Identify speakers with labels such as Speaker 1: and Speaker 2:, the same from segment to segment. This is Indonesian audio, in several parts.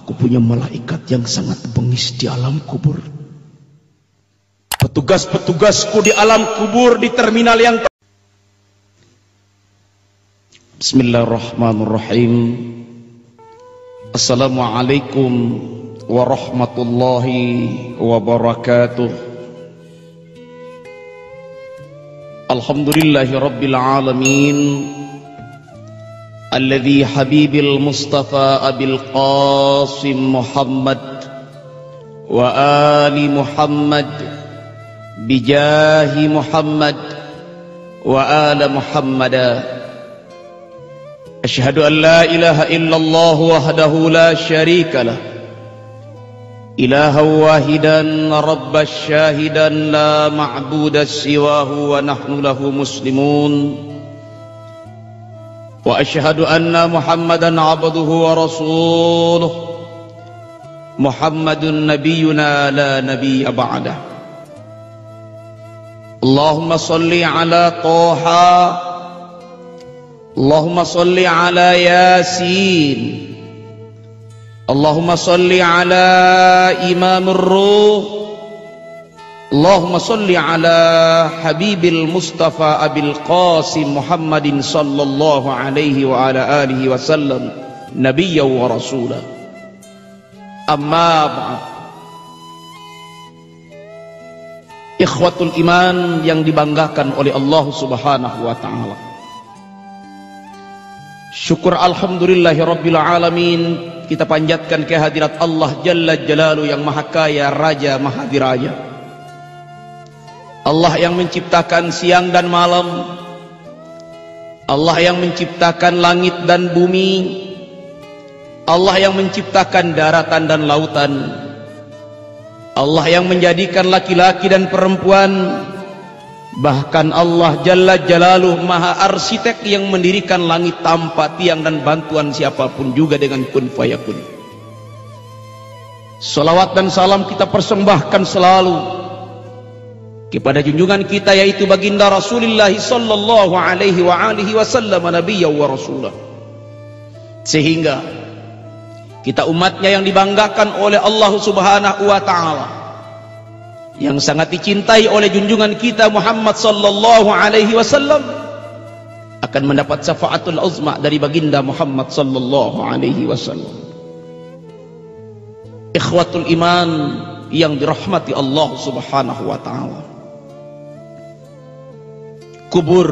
Speaker 1: Aku punya malaikat yang sangat bengis di alam kubur. Petugas-petugasku di alam kubur di terminal yang Bismillahirrahmanirrahim. Assalamualaikum warahmatullahi wabarakatuh. Alhamdulillahi rabbil alamin. Alladhi habibil mustafa abil qasim Muhammad wa ali Muhammad bijahi Muhammad wa ala Muhammada. Asyhadu an la ilaha illallah wahdahu la syarika lah, ilaha wahidan rabbas syahidan la ma'buda siwahu wa nahnu lahu muslimun. Wa asyhadu anna Muhammadan abduhu wa rasuluh. Muhammadun nabiyyuna la nabiyya ba'dah. Allahumma salli ala Taha, Allahumma salli ala Yasin, Allahumma salli ala Imamur Ruh, Allahumma salli ala Habibil Mustafa Abil Qasim Muhammadin sallallahu alaihi wa ala alihi wasallam nabiyya wa rasulah. Amma ba'd. Ikhwatul iman yang dibanggakan oleh Allah subhanahu wa ta'ala, syukur alhamdulillahi rabbil alamin kita panjatkan kehadirat Allah Jalla Jalaluhu yang maha kaya, Raja Maha Diraja. Allah yang menciptakan siang dan malam, Allah yang menciptakan langit dan bumi, Allah yang menciptakan daratan dan lautan, Allah yang menjadikan laki-laki dan perempuan. Bahkan Allah Jalla Jalaluhu maha arsitek yang mendirikan langit tanpa tiang dan bantuan siapapun juga dengan kun fayakun. Salawat dan salam kita persembahkan selalu kepada junjungan kita, yaitu baginda Rasulullah sallallahu alaihi wa alihi wasallam nabiyya wa rasulah, sehingga kita umatnya yang dibanggakan oleh Allah subhanahu wa ta'ala, yang sangat dicintai oleh junjungan kita Muhammad sallallahu alaihi wasallam, akan mendapat syafaatul uzma dari baginda Muhammad sallallahu alaihi wasallam. Ikhwatul iman yang dirahmati Allah subhanahu wa ta'ala, kubur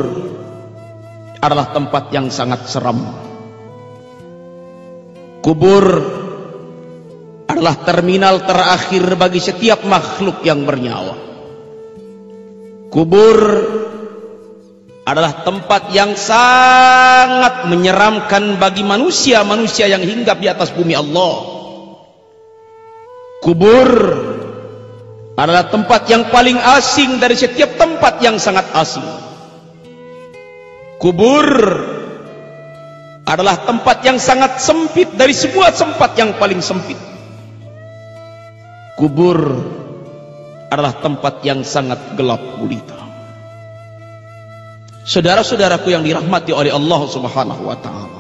Speaker 1: adalah tempat yang sangat seram. Kubur adalah terminal terakhir bagi setiap makhluk yang bernyawa. Kubur adalah tempat yang sangat menyeramkan bagi manusia-manusia yang hinggap di atas bumi Allah. Kubur adalah tempat yang paling asing dari setiap tempat yang sangat asing. Kubur adalah tempat yang sangat sempit dari semua tempat yang paling sempit. Kubur adalah tempat yang sangat gelap gulita. Saudara-saudaraku yang dirahmati oleh Allah subhanahu wa ta'ala,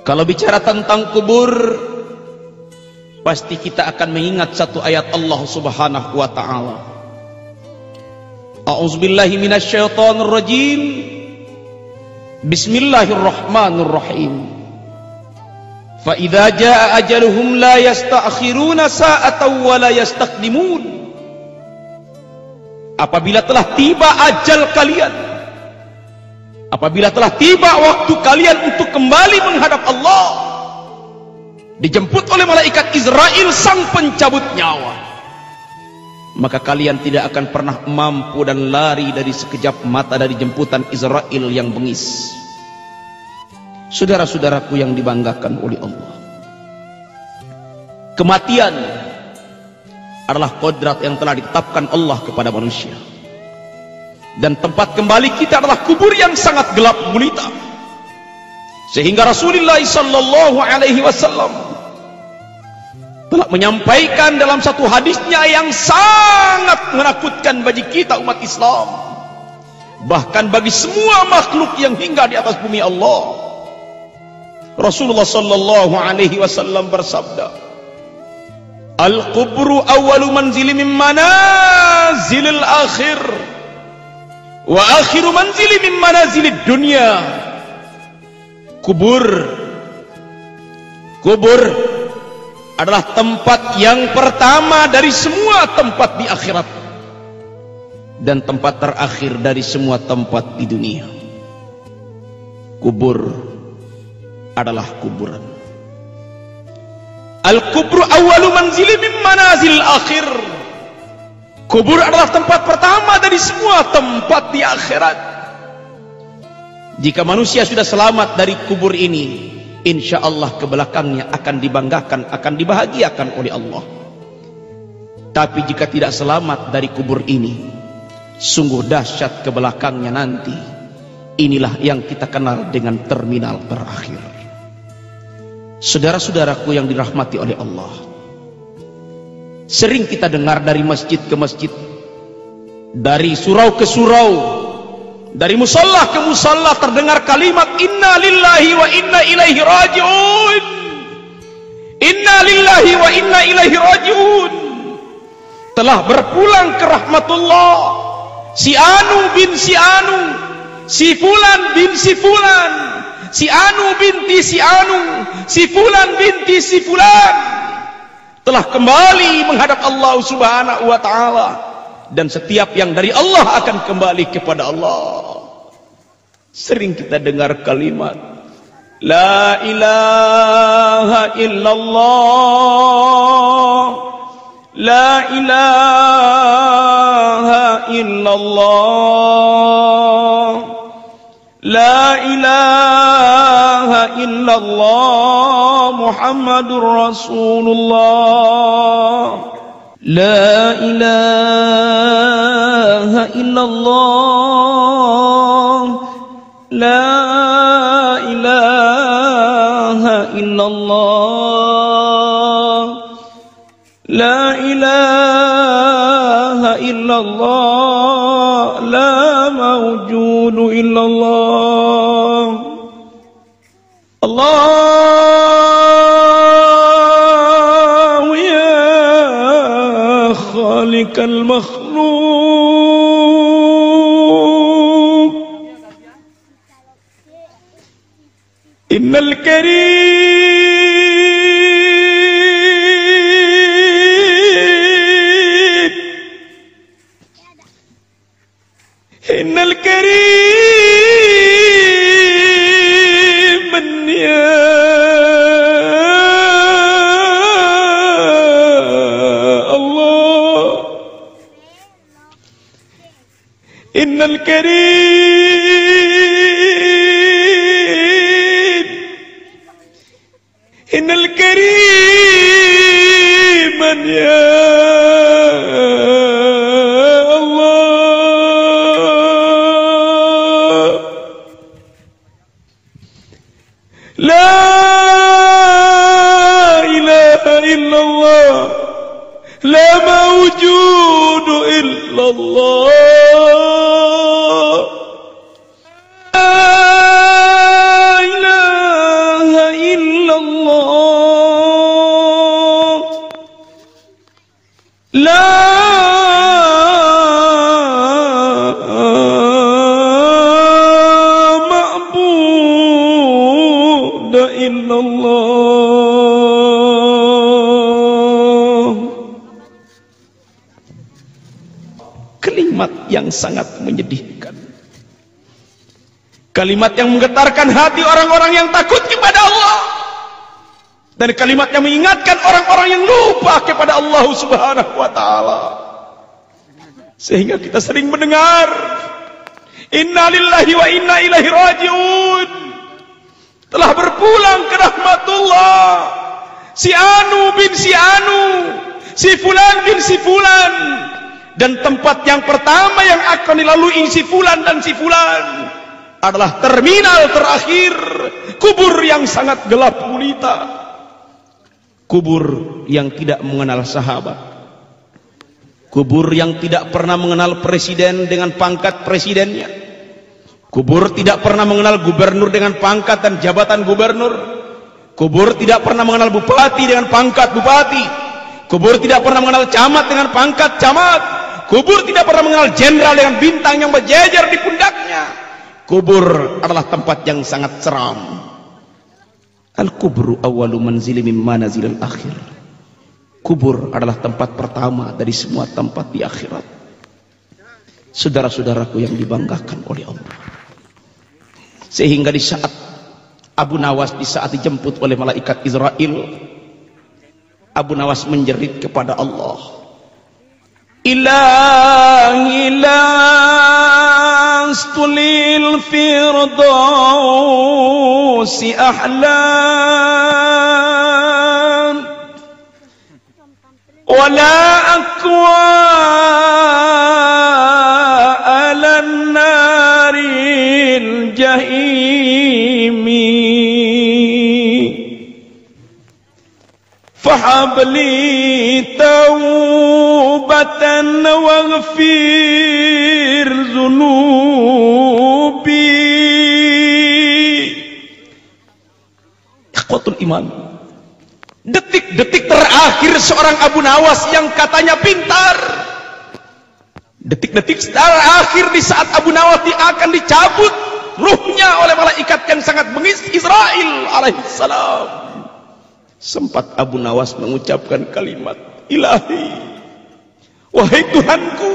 Speaker 1: kalau bicara tentang kubur, pasti kita akan mengingat satu ayat Allah subhanahu wa ta'ala. A'udzubillahi minasyaitonir rajim. Bismillahirrahmanirrahim. Fa idza jaa ajaluhum la yasta'khiruna sa'atan wa la yastaqdimun. Apabila telah tiba ajal kalian, apabila telah tiba waktu kalian untuk kembali menghadap Allah, dijemput oleh malaikat Israel sang pencabut nyawa, maka kalian tidak akan pernah mampu dan lari dari sekejap mata dari jemputan Israel yang bengis. Saudara-saudaraku yang dibanggakan oleh Allah, kematian adalah kodrat yang telah ditetapkan Allah kepada manusia, dan tempat kembali kita adalah kubur yang sangat gelap gulita, sehingga Rasulullah sallallahu alaihi wasallam telah menyampaikan dalam satu hadisnya yang sangat menakutkan bagi kita umat Islam, bahkan bagi semua makhluk yang hingga di atas bumi Allah, Rasulullah sallallahu alaihi wasallam bersabda, "Al-qubru awwalu manzili min manazilil akhir wa akhiru manzili min manazilid dunya." Kubur adalah tempat yang pertama dari semua tempat di akhirat dan tempat terakhir dari semua tempat di dunia. Kubur adalah kuburan. Al-kubru awwalu manzili min manazil akhir. Kubur adalah tempat pertama dari semua tempat di akhirat. Jika manusia sudah selamat dari kubur ini, insya Allah ke belakangnya akan dibanggakan, akan dibahagiakan oleh Allah. Tapi jika tidak selamat dari kubur ini, sungguh dahsyat ke belakangnya nanti. Inilah yang kita kenal dengan terminal terakhir. Saudara-saudaraku yang dirahmati oleh Allah, sering kita dengar dari masjid ke masjid, dari surau ke surau, dari musalla ke musalla terdengar kalimat inna lillahi wa inna ilaihi raji'un. Inna lillahi wa inna ilaihi raji'un. Telah berpulang ke rahmatullah si Anu bin si Anu, si Fulan bin si Fulan, si Anu binti si Anu, si Fulan binti si Fulan, telah kembali menghadap Allah subhanahu wa ta'ala. Dan setiap yang dari Allah akan kembali kepada Allah. Sering kita dengar kalimat La ilaha illallah, La ilaha illallah, La ilaha illallah Muhammadur Rasulullah, La ilaha illallah, La ilaha illallah, La ilaha illallah, La mawjudu illallah. Allah ya khaliqal makhluk, innal karim, innal karim man ya Allah, innal karim, innal karim man ya La ilaha illallah, La mawjudu illallah, La ilaha illallah, La kalimat yang sangat menyedihkan, kalimat yang menggetarkan hati orang-orang yang takut kepada Allah, dan kalimat yang mengingatkan orang-orang yang lupa kepada Allah subhanahu wa ta'ala. Sehingga kita sering mendengar inna lillahi wa inna ilaihi raji'un, telah berpulang ke rahmatullah si Anu bin si Anu, si Fulan bin si Fulan. Dan tempat yang pertama yang akan dilalui si Fulan dan si Fulan adalah terminal terakhir, kubur yang sangat gelap gulita, kubur yang tidak mengenal sahabat, kubur yang tidak pernah mengenal presiden dengan pangkat presidennya, kubur tidak pernah mengenal gubernur dengan pangkat dan jabatan gubernur, Kubur tidak pernah mengenal bupati dengan pangkat bupati. Kubur tidak pernah mengenal camat dengan pangkat camat. Kubur tidak pernah mengenal jenderal dengan bintang yang berjejer di pundaknya. Kubur adalah tempat yang sangat seram. Al-kubru awwalu manzili min manazilil akhir. Kubur adalah tempat pertama dari semua tempat di akhirat. Saudara-saudaraku yang dibanggakan oleh Allah. Sehingga di saat Abu Nawas, di saat dijemput oleh malaikat Israel, Abu Nawas menjerit kepada Allah, Ilahi lastu lil firdausi ahlan wala aqwa ala naril jahimi fahabli taubatan waghfir zunubi. Ikhwatul iman, detik-detik terakhir seorang Abu Nawas yang katanya pintar, detik-detik terakhir di saat Abu Nawas akan dicabut ruhnya oleh malaikat yang sangat bengis Israel alaihissalam, sempat Abu Nawas mengucapkan kalimat, Ilahi, wahai Tuhanku,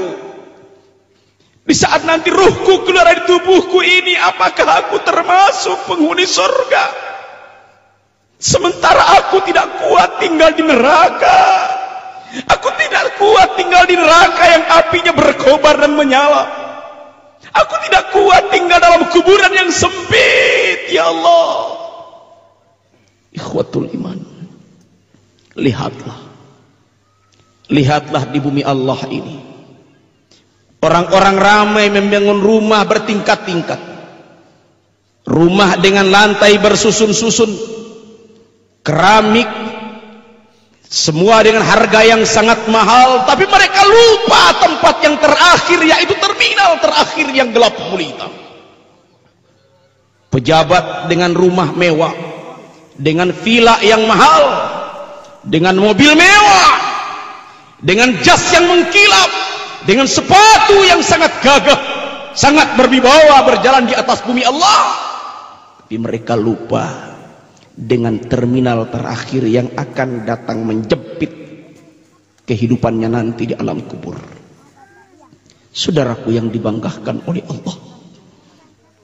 Speaker 1: di saat nanti ruhku keluar dari tubuhku ini, apakah aku termasuk penghuni surga? Sementara aku tidak kuat tinggal di neraka. Aku tidak kuat tinggal di neraka yang apinya berkobar dan menyala. Aku tidak kuat tinggal dalam kuburan yang sempit, ya Allah. Ikhwatul iman, lihatlah di bumi Allah ini, orang-orang ramai membangun rumah bertingkat-tingkat, rumah dengan lantai bersusun-susun, keramik, semua dengan harga yang sangat mahal, tapi mereka lupa tempat yang terakhir, yaitu terminal terakhir yang gelap gulita. Pejabat dengan rumah mewah, dengan villa yang mahal, dengan mobil mewah, dengan jas yang mengkilap, dengan sepatu yang sangat gagah, sangat berwibawa berjalan di atas bumi Allah, tapi mereka lupa dengan terminal terakhir yang akan datang menjepit kehidupannya nanti di alam kubur. Saudaraku yang dibanggakan oleh Allah,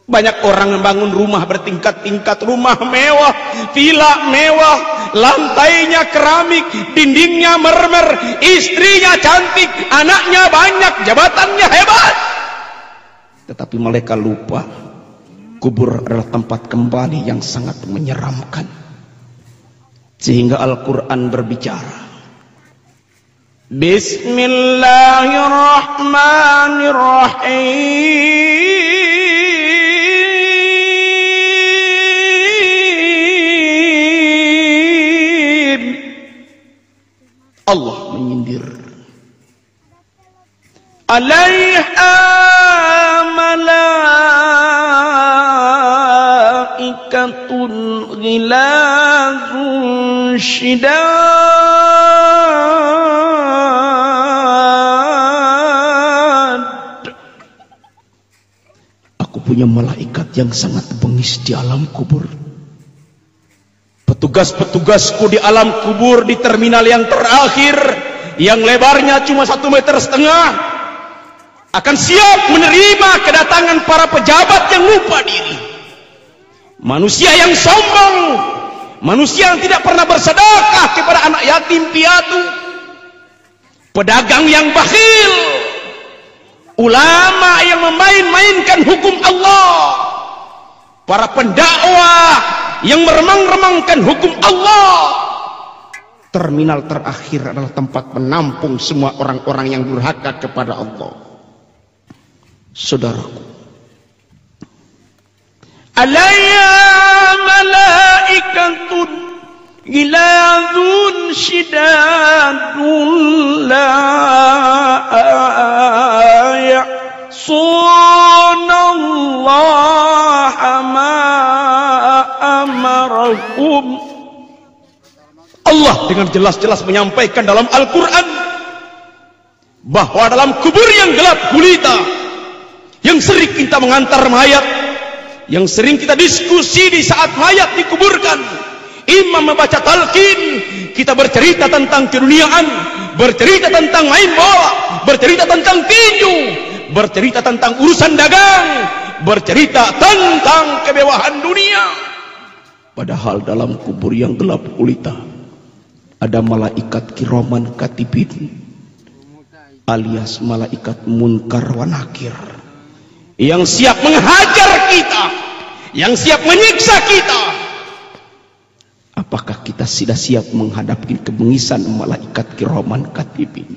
Speaker 1: banyak orang membangun rumah bertingkat-tingkat, rumah mewah, villa mewah, lantainya keramik, dindingnya mermer, istrinya cantik, anaknya banyak, jabatannya hebat, tetapi mereka lupa kubur adalah tempat kembali yang sangat menyeramkan. Sehingga Al-Quran berbicara, Bismillahirrahmanirrahim. Allah menyindir, alaiha malaikatun ghilazun syidad. Aku punya malaikat yang sangat bengis di alam kubur. Petugas-petugasku di alam kubur, di terminal yang terakhir, yang lebarnya cuma 1,5 meter, akan siap menerima kedatangan para pejabat yang lupa diri, manusia yang sombong, manusia yang tidak pernah bersedekah kepada anak yatim piatu, pedagang yang bakhil, ulama yang memain-mainkan hukum Allah, para pendakwah yang meremang-remangkan hukum Allah. Terminal terakhir adalah tempat menampung semua orang-orang yang durhaka kepada Allah. Saudaraku, alayya malaikatun ghilazun syidadun la ya'sunallaha ma amarahum Allah dengan jelas-jelas menyampaikan dalam Al-Quran bahwa dalam kubur yang gelap gulita, yang sering kita mengantar mayat, yang sering kita diskusi di saat mayat dikuburkan, imam membaca talqin, kita bercerita tentang keduniaan, bercerita tentang main bola, bercerita tentang tinju, bercerita tentang urusan dagang, bercerita tentang kemewahan dunia. Padahal dalam kubur yang gelap gulita ada malaikat kiraman katibin, alias malaikat munkar wa nakir, yang siap menghajar kita, yang siap menyiksa kita. Apakah kita sudah siap menghadapi kebengisan malaikat kiraman katibin?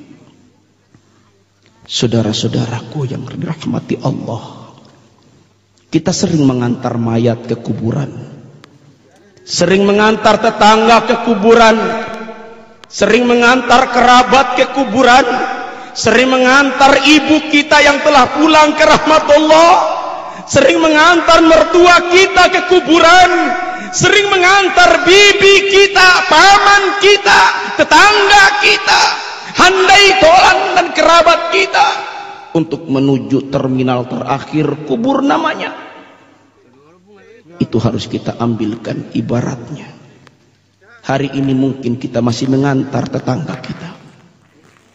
Speaker 1: Saudara-saudaraku yang dirahmati Allah, kita sering mengantar mayat ke kuburan, sering mengantar tetangga ke kuburan, sering mengantar kerabat ke kuburan, sering mengantar ibu kita yang telah pulang ke rahmat Allah, sering mengantar mertua kita ke kuburan, sering mengantar bibi kita, paman kita, tetangga kita, handai tolan dan kerabat kita untuk menuju terminal terakhir kubur namanya. Itu harus kita ambilkan ibaratnya. Hari ini mungkin kita masih mengantar tetangga kita,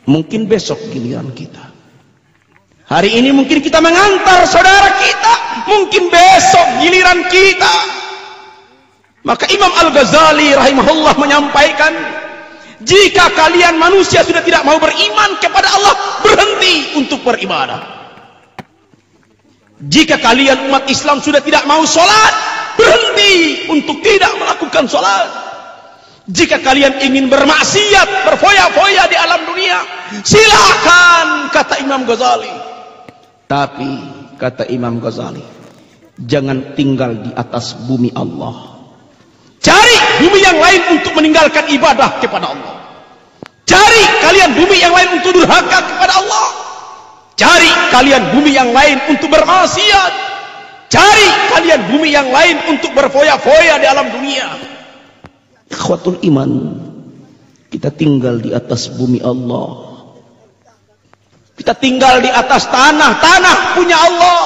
Speaker 1: mungkin besok giliran kita. Hari ini mungkin kita mengantar saudara kita, mungkin besok giliran kita. Maka Imam Al-Ghazali rahimahullah menyampaikan, jika kalian manusia sudah tidak mau beriman kepada Allah, berhenti untuk beribadah. Jika kalian umat Islam sudah tidak mau sholat, berhenti untuk tidak melakukan sholat. Jika kalian ingin bermaksiat, berfoya-foya di alam dunia, silakan, kata Imam Ghazali. Tapi kata Imam Ghazali, jangan tinggal di atas bumi Allah. Cari bumi yang lain untuk meninggalkan ibadah kepada Allah. Cari kalian bumi yang lain untuk durhaka kepada Allah. Cari kalian bumi yang lain untuk bermaksiat. Cari kalian bumi yang lain untuk berfoya-foya di alam dunia. Ikhwatul iman, kita tinggal di atas bumi Allah. Kita tinggal di atas tanah punya Allah.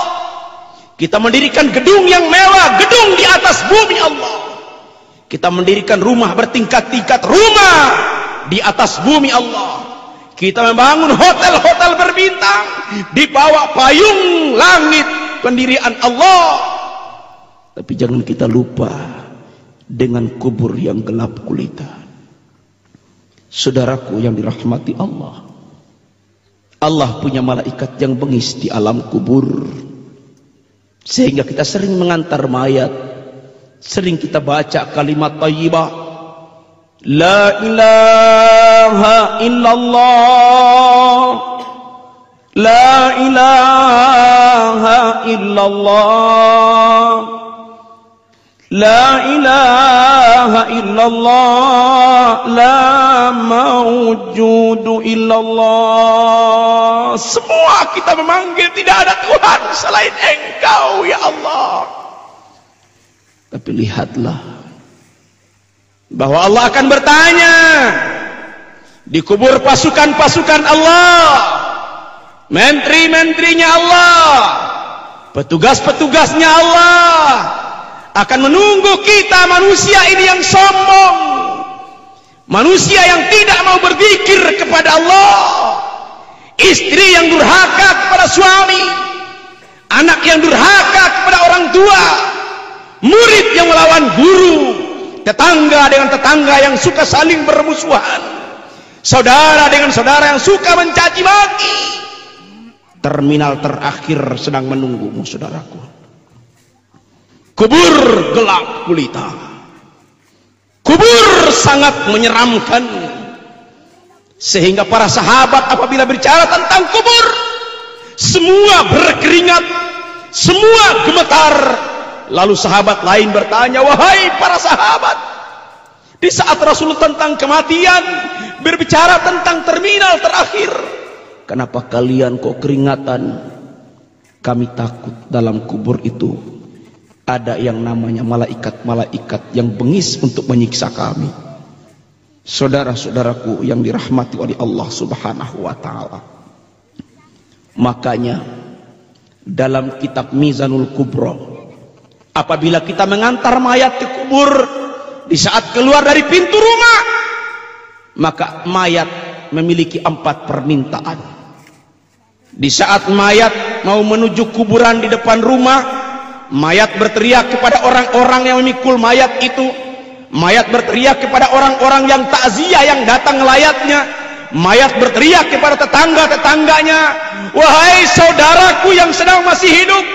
Speaker 1: Kita mendirikan gedung yang mewah, gedung di atas bumi Allah. Kita mendirikan rumah bertingkat-tingkat, rumah di atas bumi Allah. Kita membangun hotel-hotel berbintang di bawah payung langit pendirian Allah. Tapi jangan kita lupa dengan kubur yang gelap gulita. Saudaraku yang dirahmati Allah, Allah punya malaikat yang bengis di alam kubur, sehingga kita sering mengantar mayat, sering kita baca kalimat thayyibah, la ilaha illallah, la ilaha illallah, la ilaha illallah, la mawjudu illallah. Semua kita memanggil tidak ada Tuhan selain Engkau ya Allah. Tapi lihatlah bahwa Allah akan bertanya di kubur pasukan-pasukan Allah, menteri-menterinya Allah, petugas-petugasnya Allah, akan menunggu kita manusia ini yang sombong, manusia yang tidak mau berzikir kepada Allah, istri yang durhaka kepada suami, anak yang durhaka kepada orang tua, murid yang melawan guru, tetangga dengan tetangga yang suka saling bermusuhan, saudara dengan saudara yang suka mencaci maki. Terminal terakhir sedang menunggumu, saudaraku. Kubur gelap gulita, kubur sangat menyeramkan, sehingga para sahabat apabila bicara tentang kubur, semua berkeringat, semua gemetar. Lalu sahabat lain bertanya, wahai para sahabat, di saat Rasul tentang kematian berbicara tentang terminal terakhir, kenapa kalian kok keringatan? Kami takut dalam kubur itu ada yang namanya malaikat-malaikat yang bengis untuk menyiksa kami. Saudara-saudaraku yang dirahmati oleh Allah Subhanahu wa ta'ala, makanya dalam kitab Mizanul Kubra, apabila kita mengantar mayat ke kubur, di saat keluar dari pintu rumah, maka mayat memiliki 4 permintaan. Di saat mayat mau menuju kuburan di depan rumah, mayat berteriak kepada orang-orang yang memikul mayat itu, mayat berteriak kepada orang-orang yang takziah yang datang melayatnya, mayat berteriak kepada tetangga-tetangganya, wahai saudaraku yang sedang masih hidup,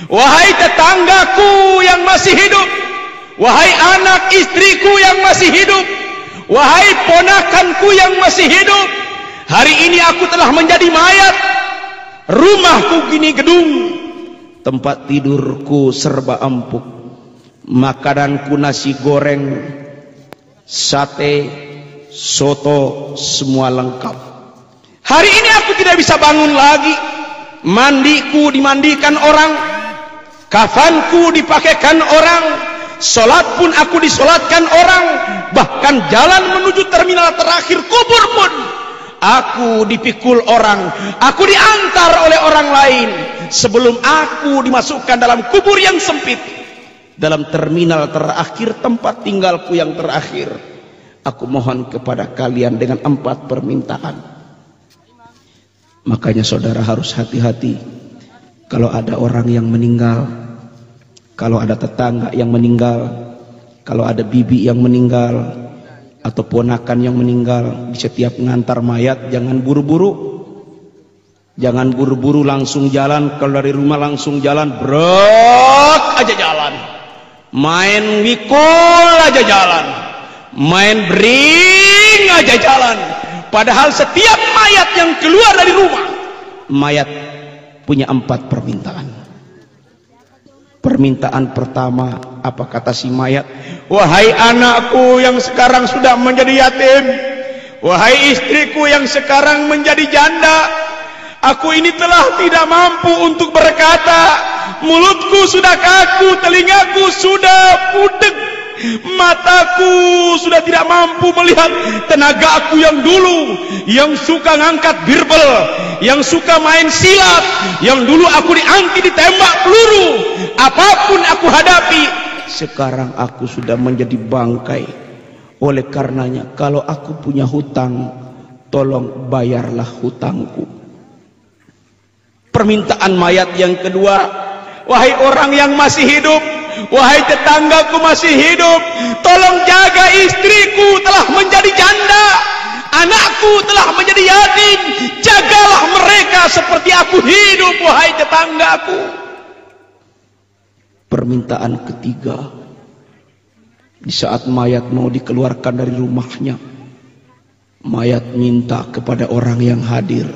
Speaker 1: wahai tetanggaku yang masih hidup, wahai anak istriku yang masih hidup, wahai ponakanku yang masih hidup, hari ini aku telah menjadi mayat, rumahku kini gedung, tempat tidurku serba empuk, makananku nasi goreng, sate, soto, semua lengkap. Hari ini aku tidak bisa bangun lagi, mandiku dimandikan orang, kafanku dipakaikan orang, sholat pun aku disolatkan orang, bahkan jalan menuju terminal terakhir kubur pun aku dipikul orang, aku diantar oleh orang lain sebelum aku dimasukkan dalam kubur yang sempit, dalam terminal terakhir tempat tinggalku yang terakhir. Aku mohon kepada kalian dengan 4 permintaan. Makanya saudara harus hati-hati kalau ada orang yang meninggal, kalau ada tetangga yang meninggal, kalau ada bibi yang meninggal, atau ponakan yang meninggal. Di setiap ngantar mayat jangan buru-buru, jangan buru-buru langsung jalan. Kalau dari rumah langsung jalan, brok aja jalan, main mikul aja jalan, main bring aja jalan. Padahal setiap mayat yang keluar dari rumah, mayat punya 4 permintaan. Permintaan pertama, apa kata si mayat? Wahai anakku yang sekarang sudah menjadi yatim, wahai istriku yang sekarang menjadi janda, aku ini telah tidak mampu untuk berkata, mulutku sudah kaku, telingaku sudah pudek, mataku sudah tidak mampu melihat. Tenaga aku yang dulu, yang suka ngangkat birbel, yang suka main silat, yang dulu aku dianti ditembak peluru, apapun aku hadapi, sekarang aku sudah menjadi bangkai. Oleh karenanya kalau aku punya hutang, tolong bayarlah hutangku. Permintaan mayat yang kedua, wahai orang yang masih hidup, wahai tetanggaku masih hidup, tolong jaga istriku telah menjadi janda, anakku telah menjadi yatim, jagalah mereka seperti aku hidup, wahai tetanggaku. Permintaan ketiga, di saat mayat mau dikeluarkan dari rumahnya, mayat minta kepada orang yang hadir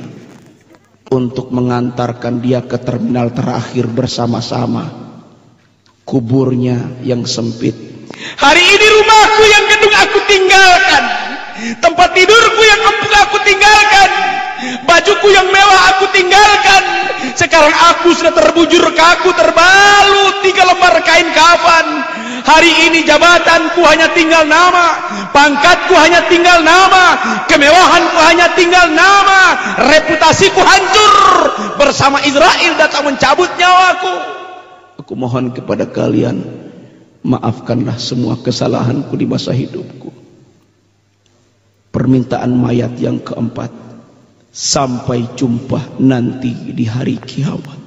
Speaker 1: untuk mengantarkan dia ke terminal terakhir bersama-sama, kuburnya yang sempit. Hari ini rumahku yang gedung aku tinggalkan, tempat tidurku yang empuk aku tinggalkan, bajuku yang mewah aku tinggalkan. Sekarang aku sudah terbujur kaku, terbalut 3 lembar kain kafan. Hari ini jabatanku hanya tinggal nama, pangkatku hanya tinggal nama, kemewahanku hanya tinggal nama, reputasiku hancur, bersama Israel datang mencabut nyawaku. Aku mohon kepada kalian, maafkanlah semua kesalahanku di masa hidupku. Permintaan mayat yang keempat, sampai jumpa nanti di hari kiamat.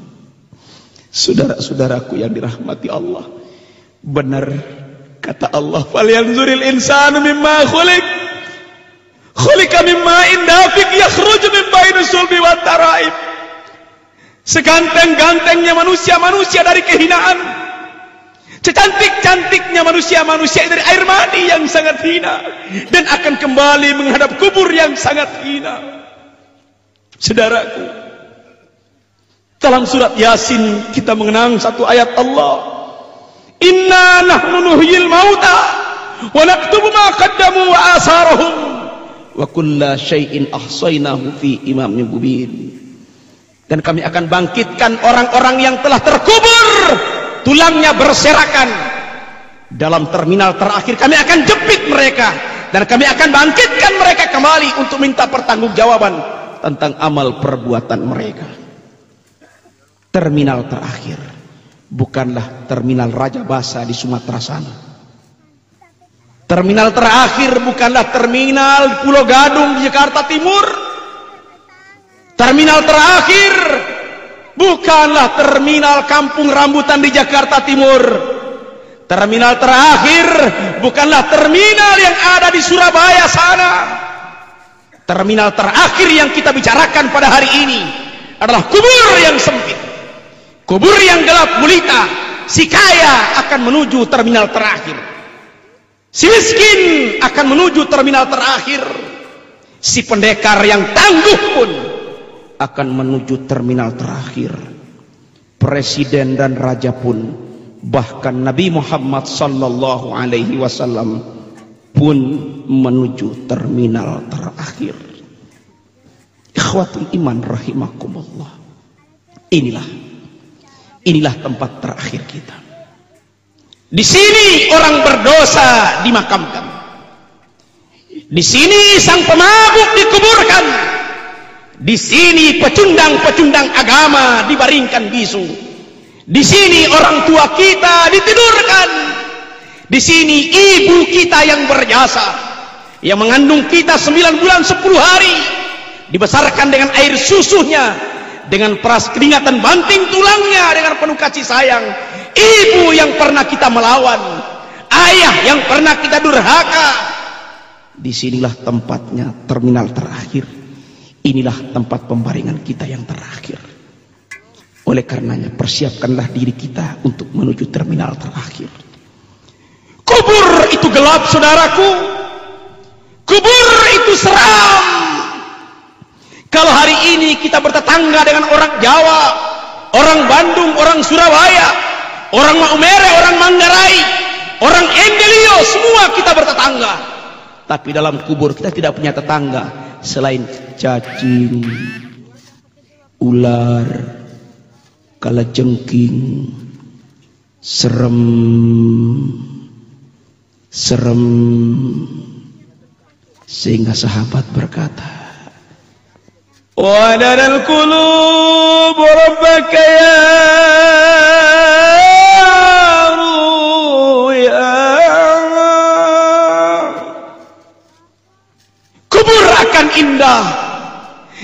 Speaker 1: Saudara-saudaraku yang dirahmati Allah, benar kata Allah, falyanzuril insanu mimma khuliq, khuliqa mimma indafiq yakhruju min baini sulbi wat taraib. Seganteng-gantengnya manusia dari kehinaan, secantik-cantiknya manusia dari air mani yang sangat hina, dan akan kembali menghadap kubur yang sangat hina. Saudaraku, dalam surat Yasin kita mengenang satu ayat Allah, inna nahnu nuhyil mauta wa naktubu ma qaddamu wa asarahum wa kulla syai'in ahsaynahu fi imamin mubin. Dan kami akan bangkitkan orang-orang yang telah terkubur, tulangnya berserakan. Dalam terminal terakhir kami akan jepit mereka, dan kami akan bangkitkan mereka kembali untuk minta pertanggungjawaban tentang amal perbuatan mereka. Terminal terakhir bukanlah terminal Raja Basa di Sumatera sana. Terminal terakhir bukanlah terminal Pulau Gadung di Jakarta Timur. Terminal terakhir bukanlah terminal Kampung Rambutan di Jakarta Timur. Terminal terakhir bukanlah terminal yang ada di Surabaya sana. Terminal terakhir yang kita bicarakan pada hari ini adalah kubur yang sempit, kubur yang gelap gulita. Si kaya akan menuju terminal terakhir, si miskin akan menuju terminal terakhir, si pendekar yang tangguh pun akan menuju terminal terakhir. Presiden dan raja pun, bahkan Nabi Muhammad sallallahu alaihi wasallam pun menuju terminal terakhir. Ikhwatul iman rahimakumullah. Inilah tempat terakhir kita. Di sini orang berdosa dimakamkan. Di sini sang pemabuk dikuburkan. Di sini pecundang-pecundang agama dibaringkan bisu. Di sini orang tua kita ditidurkan. Di sini ibu kita yang berjasa, yang mengandung kita 9 bulan 10 hari, dibesarkan dengan air susunya, dengan peras keringatan banting tulangnya, dengan penuh kasih sayang. Ibu yang pernah kita melawan, ayah yang pernah kita durhaka. Disinilah tempatnya terminal terakhir. Inilah tempat pembaringan kita yang terakhir. Oleh karenanya persiapkanlah diri kita untuk menuju terminal terakhir. Kubur itu gelap, saudaraku. Kubur itu seram. Kalau hari ini kita bertetangga dengan orang Jawa, orang Bandung, orang Surabaya, orang Maumere, orang Manggarai, orang Endelio, semua kita bertetangga. Tapi dalam kubur kita tidak punya tetangga selain cacing, ular, kalajengking, serem, sehingga sahabat berkata, wa danal qulub rabbaka ya ruya. Kubur akan indah,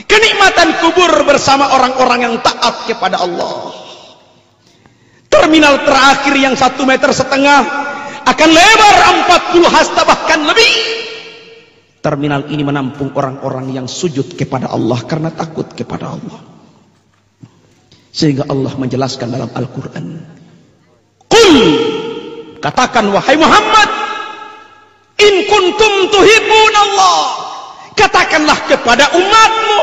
Speaker 1: kenikmatan kubur bersama orang-orang yang taat kepada Allah. Terminal terakhir yang 1,5 meter akan lebar 40 hasta bahkan lebih. Terminal ini menampung orang-orang yang sujud kepada Allah karena takut kepada Allah. Sehingga Allah menjelaskan dalam Al-Quran, Qul, katakan wahai Muhammad, in kuntum tuhibbun Allah, katakanlah kepada umatmu,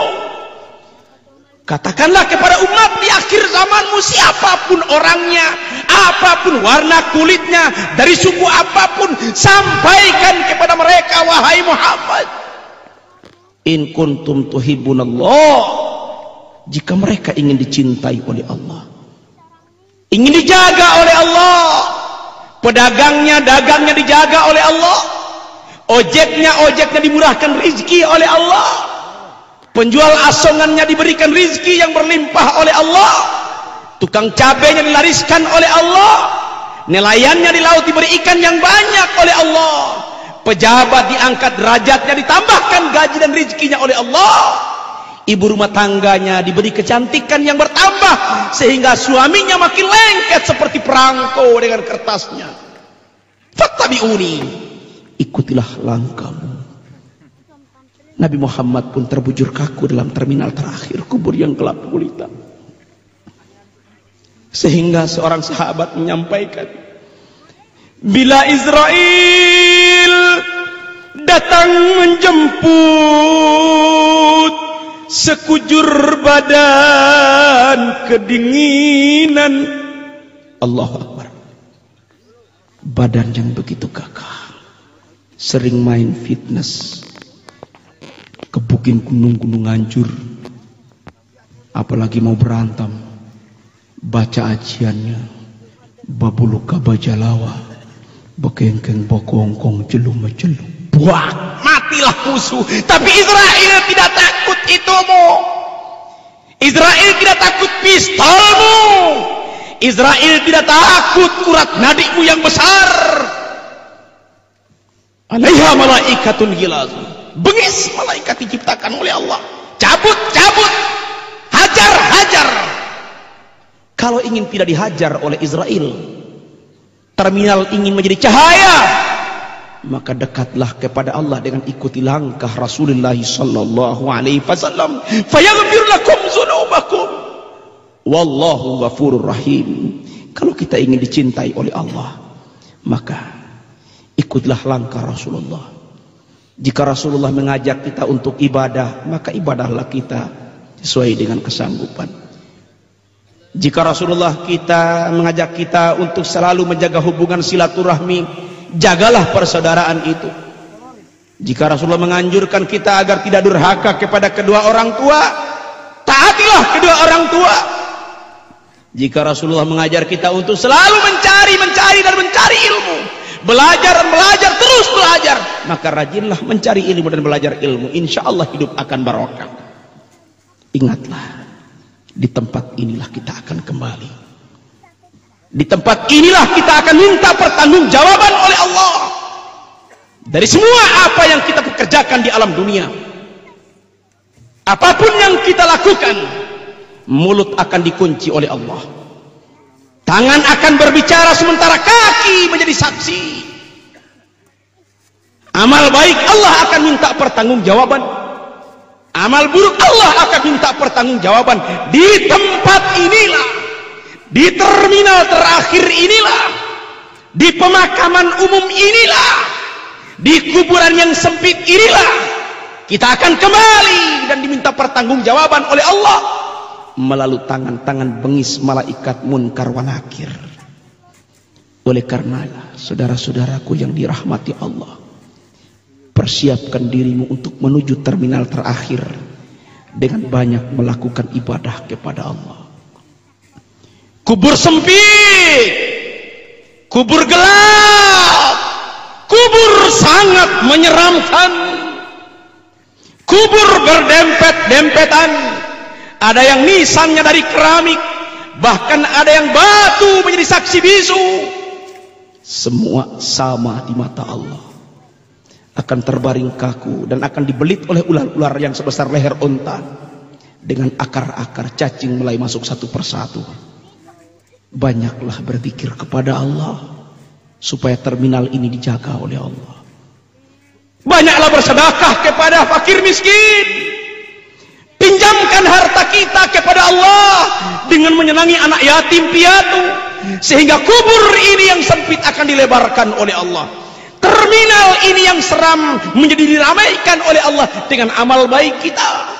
Speaker 1: katakanlah kepada umat di akhir zamanmu, siapapun orangnya, apapun warna kulitnya, dari suku apapun, sampaikan kepada mereka, wahai Muhammad, in kuntum tuhibbunallah, jika mereka ingin dicintai oleh Allah, ingin dijaga oleh Allah, pedagangnya dagangnya dijaga oleh Allah, ojeknya dimurahkan rezeki oleh Allah, penjual asongannya diberikan rizki yang berlimpah oleh Allah, tukang cabenya dilariskan oleh Allah, nelayannya di laut diberi ikan yang banyak oleh Allah, pejabat diangkat derajatnya, ditambahkan gaji dan rizkinya oleh Allah, ibu rumah tangganya diberi kecantikan yang bertambah sehingga suaminya makin lengket seperti perangko dengan kertasnya. Fattabi'uni, ikutilah langkahmu. Nabi Muhammad pun terbujur kaku dalam terminal terakhir, kubur yang gelap gulita. Sehingga seorang sahabat menyampaikan, bila Israel datang menjemput, sekujur badan kedinginan. Allahu Akbar. Badan yang begitu gagah, sering main fitness, kebukin gunung-gunung hancur, apalagi mau berantem, baca ajiannya, babuluka bajalawa, bekengkeng bokongkong jelum-jelum. buak, matilah musuh. Tapi Israel tidak takut itumu. Israel tidak takut pistolmu. Israel tidak takut urat nadimu yang besar. Alaiha malaikatun ghilazun. Bengis malaikat diciptakan oleh Allah. Cabut, cabut. Hajar, hajar. Kalau ingin tidak dihajar oleh Israel, terminal ingin menjadi cahaya, maka dekatlah kepada Allah dengan ikuti langkah Rasulullah sallallahu alaihi wasallam. Fayaghfir lakum dzunubakum. Wallahu ghafurur rahim. Kalau kita ingin dicintai oleh Allah, maka ikutlah langkah Rasulullah. Jika Rasulullah mengajak kita untuk ibadah, maka ibadahlah kita sesuai dengan kesanggupan. Jika Rasulullah mengajak kita untuk selalu menjaga hubungan silaturahmi, jagalah persaudaraan itu. Jika Rasulullah menganjurkan kita agar tidak durhaka kepada kedua orang tua, taatilah kedua orang tua. Jika Rasulullah mengajar kita untuk selalu mencari dan mencari ilmu, belajar dan belajar, terus belajar, maka rajinlah mencari ilmu dan belajar ilmu. Insya Allah hidup akan barokah. Ingatlah, di tempat inilah kita akan kembali. Di tempat inilah kita akan minta pertanggungjawaban oleh Allah dari semua apa yang kita pekerjakan di alam dunia. Apapun yang kita lakukan, mulut akan dikunci oleh Allah. Tangan akan berbicara sementara kaki menjadi saksi. Amal baik Allah akan minta pertanggungjawaban. Amal buruk Allah akan minta pertanggungjawaban. Di tempat inilah, di terminal terakhir inilah, di pemakaman umum inilah, di kuburan yang sempit inilah, kita akan kembali dan diminta pertanggungjawaban oleh Allah melalui tangan-tangan bengis malaikat munkar wa nakir. Oleh karena saudara-saudaraku yang dirahmati Allah, persiapkan dirimu untuk menuju terminal terakhir dengan banyak melakukan ibadah kepada Allah. Kubur sempit, kubur gelap, kubur sangat menyeramkan, kubur berdempet-dempetan. Ada yang nisannya dari keramik, bahkan ada yang batu menjadi saksi bisu. Semua sama di mata Allah. Akan terbaring kaku dan akan dibelit oleh ular-ular yang sebesar leher unta, dengan akar-akar cacing mulai masuk satu persatu. Banyaklah berzikir kepada Allah supaya terminal ini dijaga oleh Allah. Banyaklah bersedekah kepada fakir miskin. Pinjamkan harta kita kepada Allah dengan menyenangi anak yatim piatu, sehingga kubur ini yang sempit akan dilebarkan oleh Allah. Terminal ini yang seram menjadi diramaikan oleh Allah dengan amal baik kita.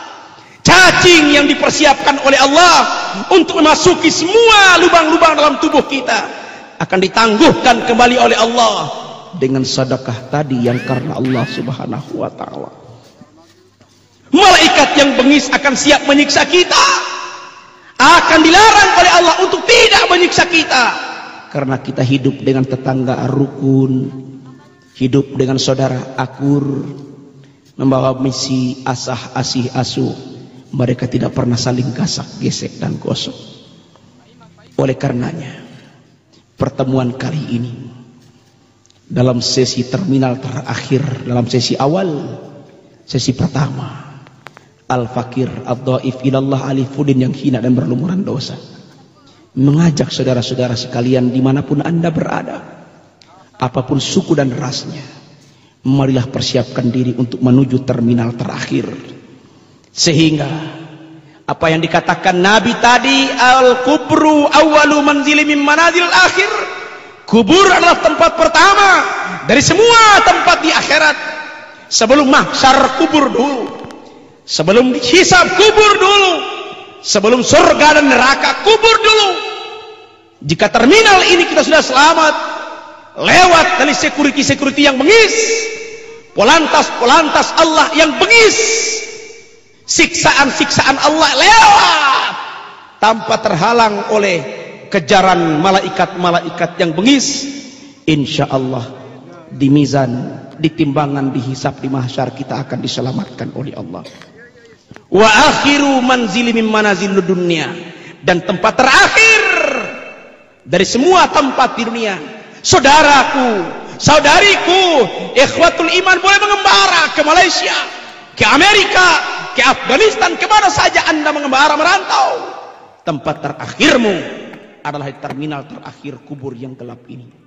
Speaker 1: Cacing yang dipersiapkan oleh Allah untuk memasuki semua lubang-lubang dalam tubuh kita akan ditangguhkan kembali oleh Allah dengan sedekah tadi yang karena Allah Subhanahu wa taala. Malaikat yang bengis akan siap menyiksa kita, akan dilarang oleh Allah untuk tidak menyiksa kita, karena kita hidup dengan tetangga rukun, hidup dengan saudara akur, membawa misi asah asih asuh. Mereka tidak pernah saling gasak gesek dan gosok. Oleh karenanya, pertemuan kali ini dalam sesi terminal terakhir, dalam sesi awal, sesi pertama, Al-Fakir Ad-Dhaif ilallah Alifudin yang hina dan berlumuran dosa, mengajak saudara-saudara sekalian dimanapun anda berada, apapun suku dan rasnya, marilah persiapkan diri untuk menuju terminal terakhir. Sehingga apa yang dikatakan Nabi tadi, al-kubru awwalu manzili min manazil akhir, kubur adalah tempat pertama dari semua tempat di akhirat. Sebelum mahsyar kubur dulu, sebelum hisab kubur dulu, sebelum surga dan neraka kubur dulu. Jika terminal ini kita sudah selamat, lewat dari security yang bengis, polantas Allah yang bengis, siksaan Allah lewat tanpa terhalang oleh kejaran malaikat-malaikat yang bengis, insya Allah di mizan, di timbangan, di hisab, di mahsyar kita akan diselamatkan oleh Allah. Wa akhiru manzili min manazil dunya, dan tempat terakhir dari semua tempat di dunia. Saudaraku, saudariku, ikhwatul iman boleh mengembara ke Malaysia, ke Amerika, ke Afghanistan, kemana saja Anda mengembara merantau. Tempat terakhirmu adalah terminal terakhir kubur yang gelap ini.